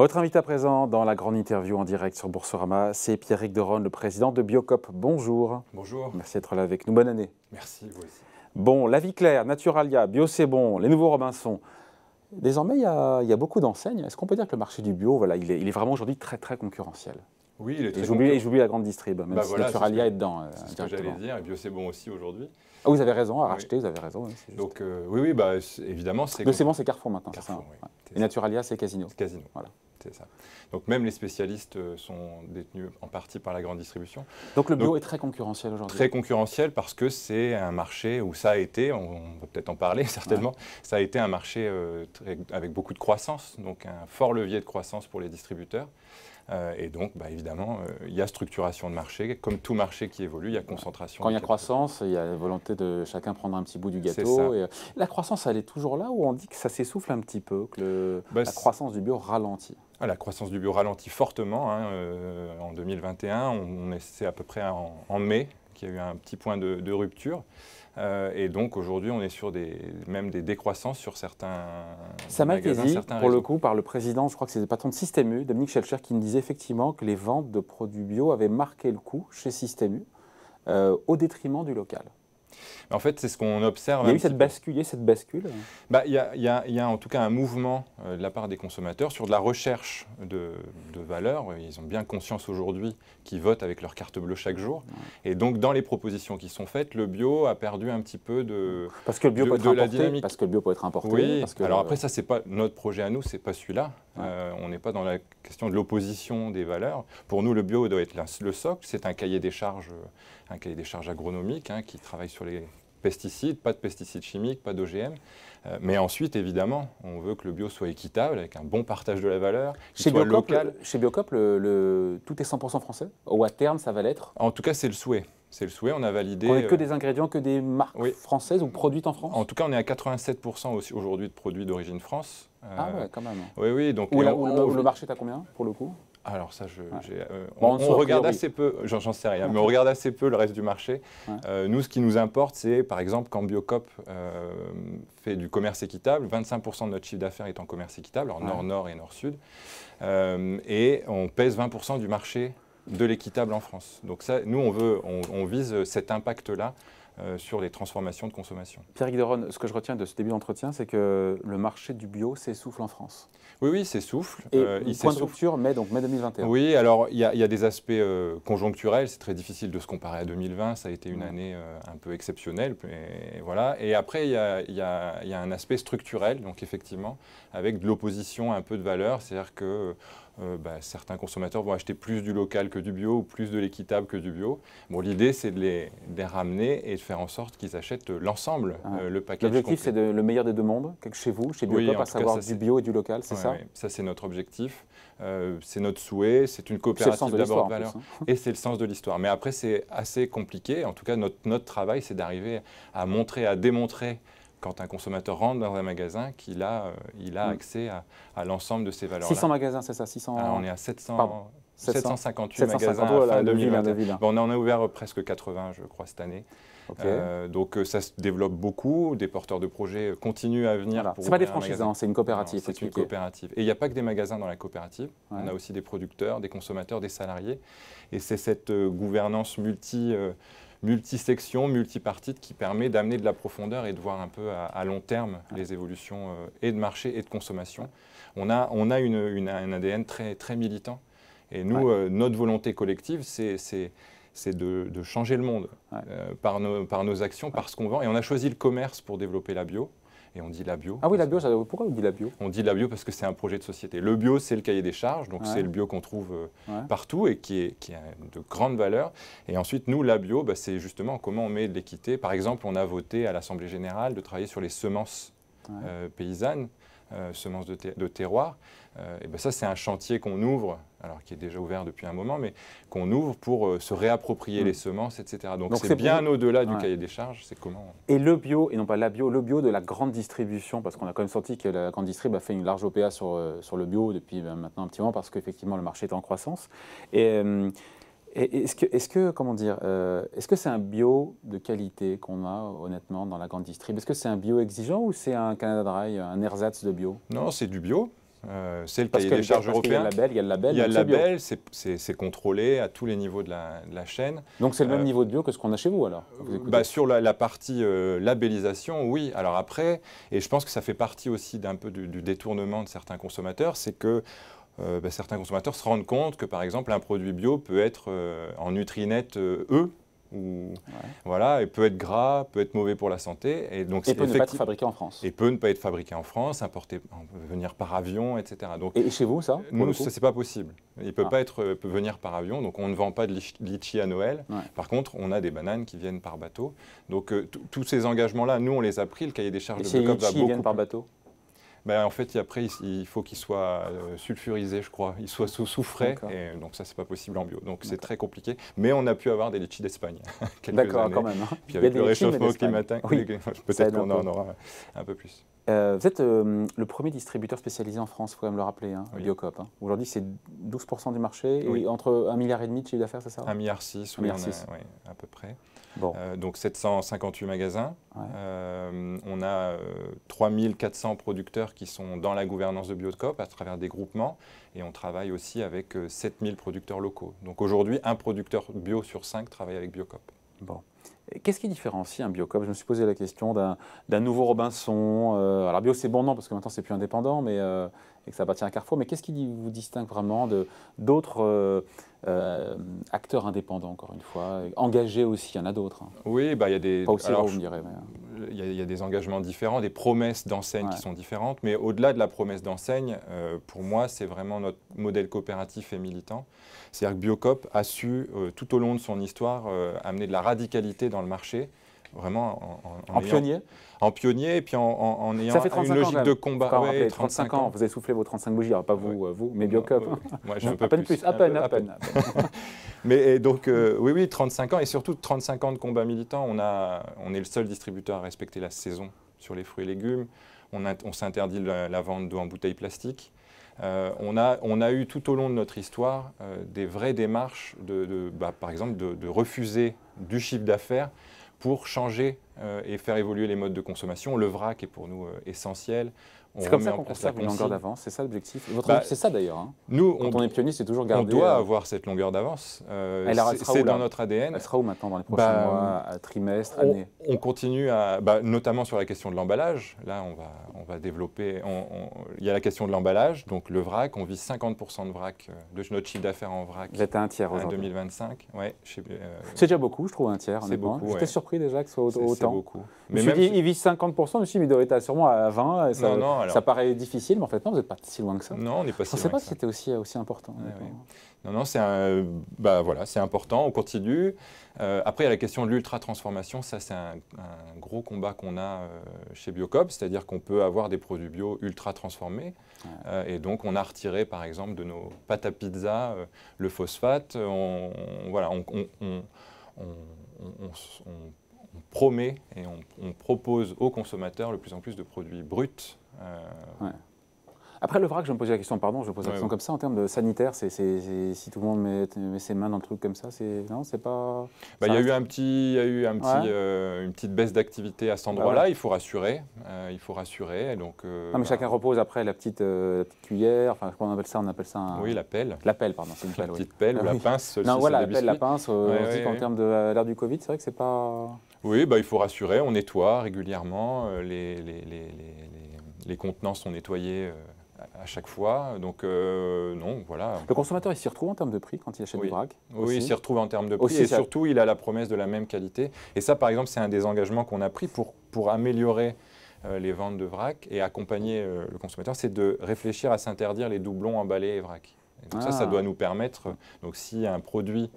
Votre invité à présent dans la grande interview en direct sur Boursorama, c'est Pierrick Deronne, le président de Biocop. Bonjour. Bonjour. Merci d'être là avec nous. Bonne année. Merci, vous aussi. Bon, La Vie Claire, Naturalia, Bio c'est bon, les nouveaux Robinson. Désormais, il y a beaucoup d'enseignes. Est-ce qu'on peut dire que le marché du bio, voilà, il est vraiment aujourd'hui très très concurrentiel? Oui, il est très Et j'oublie la grande distrib, même si voilà, Naturalia est dedans. C'est ce que j'allais dire, et Bio c'est bon aussi aujourd'hui. Ah, vous avez raison à racheter, vous avez raison. Oui, donc oui, bah, évidemment, c'est... Bio c'est bon, c'est Carrefour maintenant, c'est ça, Carrefour, oui. Ouais. Et Naturalia, c'est Casino. Casino, voilà. C'est ça. Donc même les spécialistes sont détenus en partie par la grande distribution. Donc le bio est très concurrentiel aujourd'hui. Très concurrentiel parce que c'est un marché où ça a été, on va peut-être en parler certainement, ça a été un marché avec beaucoup de croissance, donc un fort levier de croissance pour les distributeurs. Et donc, bah, évidemment, il y a structuration de marché. Comme tout marché qui évolue, il y a concentration. Quand il y a croissance, il y a la volonté de chacun prendre un petit bout du gâteau. Et la croissance, elle est toujours là ou on dit que ça s'essouffle un petit peu, que la croissance du bio ralentit? La croissance du bio ralentit fortement. En 2021, c'est à peu près en mai qu'il y a eu un petit point de rupture. Et donc aujourd'hui, on est sur même des décroissances sur certains Ça m'a été dit, pour réseaux. le coup, par le président, je crois que c'est le patron de Système U, Dominique Schelcher, qui me disait effectivement que les ventes de produits bio avaient marqué le coup chez Système U, au détriment du local. En fait, c'est ce qu'on observe. Il y a eu cette bascule. Il y a en tout cas un mouvement de la part des consommateurs sur de la recherche de valeur. Ils ont bien conscience aujourd'hui qu'ils votent avec leur carte bleue chaque jour. Et donc, dans les propositions qui sont faites, le bio a perdu un petit peu de parce que le bio peut être importé, dynamique. Parce que le bio peut être importé. Oui, parce que alors après, ça, c'est pas notre projet à nous, c'est pas celui-là. On n'est pas dans la question de l'opposition des valeurs. Pour nous, le bio doit être le socle. C'est un cahier des charges agronomique qui travaille sur les pesticides, pas de pesticides chimiques, pas d'OGM. Mais ensuite, évidemment, on veut que le bio soit équitable, avec un bon partage de la valeur, qu'il soit local. Chez Biocop, tout est 100% français? Ou à terme, ça va l'être? En tout cas, c'est le souhait. C'est le souhait, on a validé... On n'a que des ingrédients, que des marques françaises ou produites en France? En tout cas, on est à 87% aujourd'hui de produits d'origine France. Ah ouais, quand même. Oui. Donc, le marché est à combien, pour le coup? Alors ça, on regarde assez peu, j'en sais rien, mais on regarde assez peu le reste du marché. Nous, ce qui nous importe, c'est par exemple quand Biocop fait du commerce équitable, 25% de notre chiffre d'affaires est en commerce équitable, en nord-nord et nord-sud, et on pèse 20% du marché de l'équitable en France. Donc ça, nous, on vise cet impact-là sur les transformations de consommation. Pierrick Deronne, ce que je retiens de ce début d'entretien, c'est que le marché du bio s'essouffle en France. Oui, s'essouffle. Et point de rupture, mai 2021. Oui, alors il y a des aspects conjoncturels, c'est très difficile de se comparer à 2020, ça a été une année un peu exceptionnelle. Et, voilà. Et après, il y a un aspect structurel, donc effectivement, avec de l'opposition un peu de valeur, c'est-à-dire que certains consommateurs vont acheter plus du local que du bio ou plus de l'équitable que du bio. Bon, l'idée, c'est de les ramener et de faire en sorte qu'ils achètent l'ensemble, le package. L'objectif, c'est le meilleur des deux mondes, chez vous, chez Biocop, à savoir du bio et du local, c'est ça? Oui, ça, c'est notre objectif. C'est notre souhait, c'est une coopérative d'abord de valeur. Et c'est le sens de l'histoire. Mais après, c'est assez compliqué. En tout cas, notre travail, c'est d'arriver à montrer, à démontrer quand un consommateur rentre dans un magasin, qu'il a accès à l'ensemble de ces valeurs-là. 600 magasins, c'est ça? 600... on est à 758 magasins fin 2021. On en a ouvert presque 80, je crois, cette année. Donc ça se développe beaucoup, des porteurs de projets continuent à venir. Ce n'est pas des franchises, c'est une coopérative. C'est une coopérative. Et il n'y a pas que des magasins dans la coopérative, on a aussi des producteurs, des consommateurs, des salariés. Et c'est cette gouvernance multi-sections, multipartites qui permet d'amener de la profondeur et de voir un peu à long terme les évolutions et de marché et de consommation. On a un ADN très, très militant. Et nous, notre volonté collective, c'est de changer le monde par nos actions, par ce qu'on vend. Et on a choisi le commerce pour développer la bio. Et on dit la bio. Ah oui, la bio, pourquoi on dit la bio? On dit la bio parce que c'est un projet de société. Le bio, c'est le cahier des charges, donc c'est le bio qu'on trouve partout et qui a de grandes valeurs. Et ensuite, nous, la bio, c'est justement comment on met de l'équité. Par exemple, on a voté à l'Assemblée générale de travailler sur les semences paysannes, semences de terroir. Et ça, c'est un chantier qu'on ouvre, alors qui est déjà ouvert depuis un moment, mais qu'on ouvre pour se réapproprier les semences, etc. Donc c'est bien au-delà du cahier des charges, c'est comment... Et le bio, et non pas la bio, le bio de la grande distribution, parce qu'on a quand même senti que la grande distrib a fait une large OPA sur le bio depuis maintenant un petit moment, parce qu'effectivement le marché est en croissance. Est-ce que c'est un bio de qualité qu'on a honnêtement dans la grande distrib? Est-ce que c'est un bio exigeant ou c'est un Canada Dry, un ersatz de bio? Non, c'est du bio. C'est le cahier des charges européen. Il y a le label. Il y a le label, c'est contrôlé à tous les niveaux de la chaîne. Donc c'est le même niveau de bio que ce qu'on a chez vous alors? Sur la partie labellisation, oui. Alors après, et je pense que ça fait partie aussi d'un peu du détournement de certains consommateurs, c'est que certains consommateurs se rendent compte que par exemple un produit bio peut être en Nutri-Net E, voilà, et peut être gras, peut être mauvais pour la santé. Et peut ne pas être fabriqué en France. Et peut ne pas être fabriqué en France, venir par avion, etc. Donc, et chez vous, ça? Nous, ce n'est pas possible. Il ne peut pas venir par avion, donc on ne vend pas de litchi à Noël. Par contre, on a des bananes qui viennent par bateau. Donc tous ces engagements-là, nous, on les a pris. Le cahier des charges de Biocop va beaucoup. Ils viennent par bateau? En fait, après, il faut qu'il soit sulfurisé, je crois. Il soit sous soufret, et donc ça, c'est pas possible en bio. Donc c'est très compliqué. Mais on a pu avoir des litchis d'Espagne. D'accord, quand même. Puis avec le réchauffement climatique, peut-être qu'on en aura un peu plus. Vous êtes le premier distributeur spécialisé en France, il faut quand même le rappeler, Biocop. Aujourd'hui, c'est 12% du marché, et entre 1,5 milliard de chiffre d'affaires, c'est ça? 1,6 milliard, oui, à peu près. Bon. Donc 758 magasins. On a 3400 producteurs qui sont dans la gouvernance de Biocop à travers des groupements. Et on travaille aussi avec 7000 producteurs locaux. Donc aujourd'hui, un producteur bio sur 5 travaille avec Biocop. Bon. Qu'est-ce qui différencie un Biocop? Je me suis posé la question d'un nouveau Robinson. Alors bio, c'est bon, non, parce que maintenant, c'est plus indépendant, mais et que ça appartient à Carrefour. Mais qu'est-ce qui vous distingue vraiment d'autres acteurs indépendants, encore une fois, engagés aussi? Il y en a d'autres. Oui, il y a des... Pas aussi gros, vous me direz. Il y a des engagements différents, des promesses d'enseigne qui sont différentes. Mais au-delà de la promesse d'enseigne, pour moi, c'est vraiment notre modèle coopératif et militant. C'est-à-dire que Biocop a su, tout au long de son histoire, amener de la radicalité dans le marché, vraiment en pionnier. En pionnier, et puis en ayant une logique de combat. 35 ans, vous avez soufflé vos 35 bougies, alors pas vous, mais Biocop. Moi, j'ai un peu plus. À peine. Mais donc, oui, 35 ans, et surtout 35 ans de combat militant. On est le seul distributeur à respecter la saison sur les fruits et légumes. On s'interdit la vente d'eau en bouteille plastique. On a eu tout au long de notre histoire des vraies démarches, par exemple, de refuser du chiffre d'affaires pour changer et faire évoluer les modes de consommation. Le vrac est pour nous essentiel. C'est comme ça qu'on conserve une longueur d'avance, c'est ça l'objectif? C'est ça d'ailleurs. Nous, quand on est pionnier, c'est toujours garder... On doit avoir cette longueur d'avance. C'est dans notre ADN. Elle sera où maintenant dans les prochains mois, trimestres, années? On continue notamment sur la question de l'emballage. Là, on va développer... Il y a la question de l'emballage, donc le vrac. On vise 50% de vrac, de notre chiffre d'affaires en vrac. Vous êtes à un tiers aujourd'hui. En 2025, ouais. C'est déjà beaucoup, je trouve, un tiers. C'est beaucoup. J'étais surpris déjà que ce soit autant. C'est beaucoup. Mais même il vise 50%, je me suis dit, mais il doit être sûrement à 20. Ça paraît difficile, mais en fait, non, vous n'êtes pas si loin que ça. Non, on n'est pas si loin. Je ne pensais pas que c'était aussi important. Non, c'est important, on continue. Après, il y a la question de l'ultra-transformation. Ça, c'est un gros combat qu'on a chez Biocop, c'est-à-dire qu'on peut avoir des produits bio ultra-transformés. Et donc, on a retiré, par exemple, de nos pâtes à pizza le phosphate. On promet et on propose aux consommateurs de plus en plus de produits bruts. Après, le vrac, je me posais la question, pardon, je pose la question comme ça, en termes de sanitaire, si tout le monde met ses mains dans le truc comme ça, non, c'est pas... Il y a eu une petite baisse d'activité à cet endroit-là, il faut rassurer. Donc, mais chacun repose après la petite cuillère, enfin, comment on appelle ça Oui, la pelle. La pelle, pardon, c'est une pelle, La petite pelle ou la pince. Non, voilà, la pelle, la pince, on se dit qu'en termes de l'ère du Covid, c'est vrai que c'est pas... Oui, il faut rassurer, on nettoie régulièrement, les contenants sont nettoyés à chaque fois, donc non, voilà. Le consommateur, il s'y retrouve en termes de prix quand il achète du vrac? Oui, il s'y retrouve en termes de prix et surtout, il a la promesse de la même qualité. Et ça, par exemple, c'est un des engagements qu'on a pris pour améliorer les ventes de vrac et accompagner le consommateur, c'est de réfléchir à s'interdire les doublons emballés et vrac. Et donc ça doit nous permettre, donc si un produit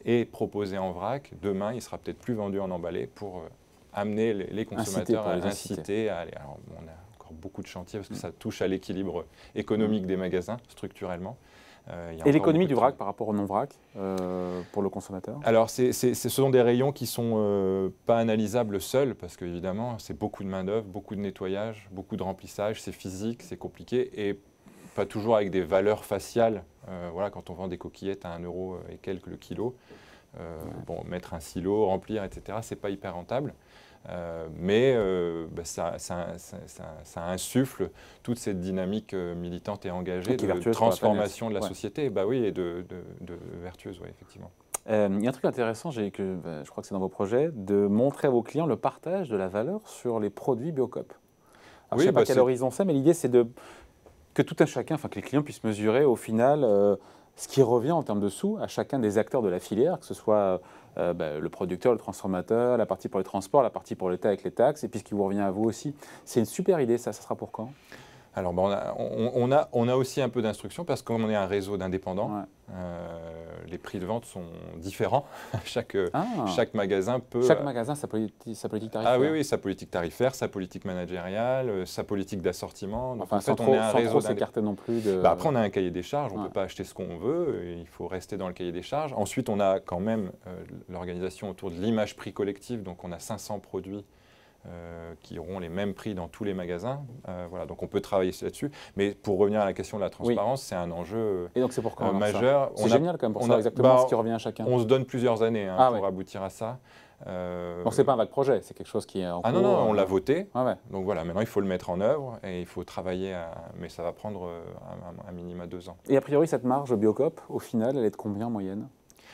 est proposé en vrac, demain, il sera peut-être plus vendu en emballé pour amener les consommateurs à inciter à aller. Alors, on a encore beaucoup de chantiers parce que ça touche à l'équilibre économique des magasins, structurellement. Et l'économie du vrac par rapport au non-vrac pour le consommateur? Alors, ce sont des rayons qui ne sont pas analysables seuls parce qu'évidemment, c'est beaucoup de main-d'œuvre, beaucoup de nettoyage, beaucoup de remplissage, c'est physique, c'est compliqué et pas toujours avec des valeurs faciales. Voilà, quand on vend des coquillettes à 1 € et quelques le kilo, Bon, mettre un silo, remplir, etc., c'est pas hyper rentable. Mais ça insuffle toute cette dynamique militante et engagée de transformation de la société, bah oui, et de vertueuse, oui, effectivement. Il y a un truc intéressant, je crois que c'est dans vos projets, de montrer à vos clients le partage de la valeur sur les produits Biocoop. Alors, je ne sais pas quel horizon c'est, mais l'idée c'est que tout un chacun, enfin que les clients puissent mesurer au final ce qui revient en termes de sous à chacun des acteurs de la filière, que ce soit le producteur, le transformateur, la partie pour les transports, la partie pour l'État avec les taxes, et puis ce qui vous revient à vous aussi. C'est une super idée, ça sera pour quand? Alors, on a aussi un peu d'instruction parce qu'on est un réseau d'indépendants. Les prix de vente sont différents. Chaque magasin peut... Chaque magasin, sa politique tarifaire. Ah oui, sa politique tarifaire, sa politique managériale, sa politique d'assortiment. Enfin, sans trop s'écarter non plus de... Après, on a un cahier des charges, on ne peut pas acheter ce qu'on veut, il faut rester dans le cahier des charges. Ensuite, on a quand même l'organisation autour de l'image prix collectif, donc on a 500 produits qui auront les mêmes prix dans tous les magasins. Voilà, donc on peut travailler là-dessus. Mais pour revenir à la question de la transparence, c'est un enjeu Et donc c'est pour quand, majeur. C'est génial quand même pour savoir exactement ce qui revient à chacun. On se donne plusieurs années pour aboutir à ça. Donc c'est pas un vague projet, c'est quelque chose qui est en cours. Ah non, on l'a voté. Donc voilà, maintenant il faut le mettre en œuvre et il faut travailler, mais ça va prendre un minima 2 ans. Et a priori, cette marge Biocoop, au final, elle est de combien en moyenne?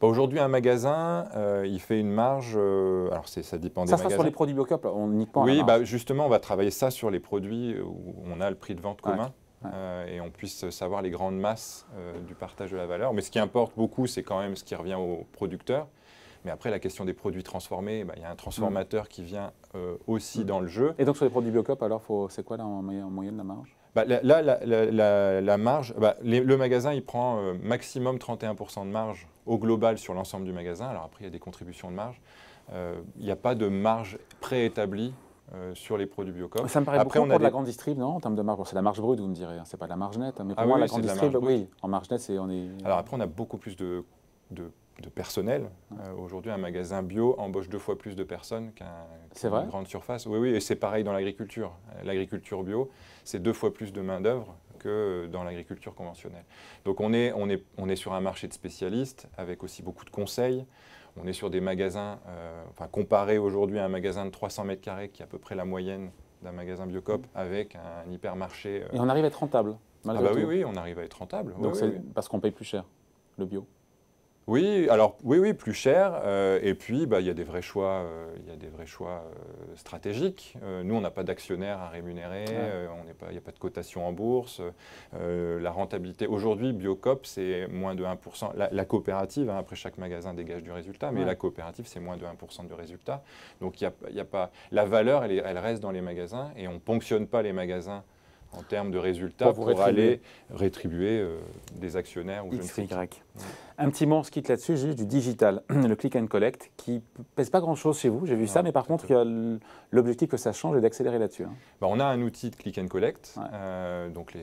Aujourd'hui, un magasin, il fait une marge, alors ça dépend des magasins. Ça sera sur les produits Biocoop, uniquement? Oui, justement, on va travailler ça sur les produits où on a le prix de vente commun et on puisse savoir les grandes masses du partage de la valeur. Mais ce qui importe beaucoup, c'est quand même ce qui revient aux producteurs. Mais après, la question des produits transformés, il y a un transformateur qui vient aussi dans le jeu. Et donc sur les produits Biocoop, alors c'est quoi là, en moyenne la marge? Là, la marge, le magasin, il prend maximum 31% de marge au global sur l'ensemble du magasin. Alors après, il y a des contributions de marge. Il n'y a pas de marge préétablie sur les produits Biocoop. Ça me paraît beaucoup pour de la grande distrib, non, en termes de marge? C'est la marge brute, vous me direz, c'est pas de la marge nette. Mais pour moi, la grande distrib, oui, en marge nette, on est... Alors après, on a beaucoup plus de personnel. Aujourd'hui, un magasin bio embauche 2 fois plus de personnes qu'une grande surface. Oui, et c'est pareil dans l'agriculture. L'agriculture bio, c'est 2 fois plus de main-d'œuvre que dans l'agriculture conventionnelle. Donc on est sur un marché de spécialistes avec aussi beaucoup de conseils. On est sur des magasins, comparé aujourd'hui à un magasin de 300 mètres carrés qui est à peu près la moyenne d'un magasin Biocoop avec un hypermarché. Et on arrive à être rentable, malgré tout. Oui, on arrive à être rentable. Donc parce qu'on paye plus cher, le bio. Oui, alors oui, plus cher. Et puis, il y a des vrais choix, stratégiques. Nous, on n'a pas d'actionnaires à rémunérer. Il n'y a pas de cotation en bourse. La rentabilité aujourd'hui, Biocoop, c'est moins de 1%. La coopérative, après chaque magasin dégage du résultat, mais la coopérative, c'est moins de 1% du résultat. Donc, il y a pas. La valeur, elle reste dans les magasins et on ne ponctionne pas les magasins en termes de résultats pour aller rétribuer des actionnaires ou je ne sais qui. Un petit mot, on se quitte là-dessus, juste du digital, le click and collect, qui ne pèse pas grand-chose chez vous, j'ai vu ça, mais par contre, l'objectif que ça change est d'accélérer là-dessus. On a un outil de click and collect, donc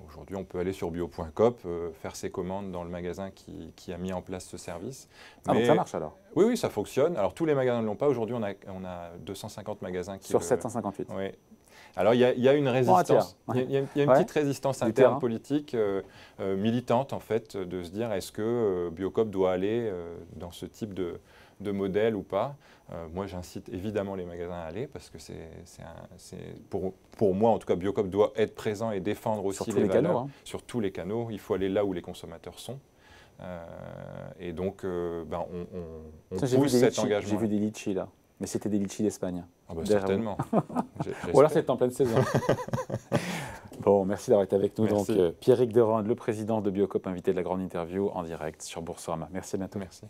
aujourd'hui on peut aller sur bio.coop, faire ses commandes dans le magasin qui a mis en place ce service. Donc ça marche alors? Oui, ça fonctionne. Alors tous les magasins ne l'ont pas, aujourd'hui on a 250 magasins qui... Sur 758? Oui. Alors il y a une résistance, il y a une petite résistance interne politique, militante en fait, de se dire est-ce que Biocoop doit aller dans ce type de modèle ou pas. Moi j'incite évidemment les magasins à aller parce que pour moi en tout cas Biocoop doit être présent et défendre aussi les valeurs sur tous les canaux. Il faut aller là où les consommateurs sont. Et donc on pousse cet engagement. J'ai vu des litchis là. Mais c'était des litchis d'Espagne. Certainement. Ou alors c'est en pleine saison. Bon, merci d'avoir été avec nous. Merci. Donc, Pierrick Derande, le président de Biocoop, invité de la grande interview en direct sur Boursorama. Merci, à bientôt. Merci.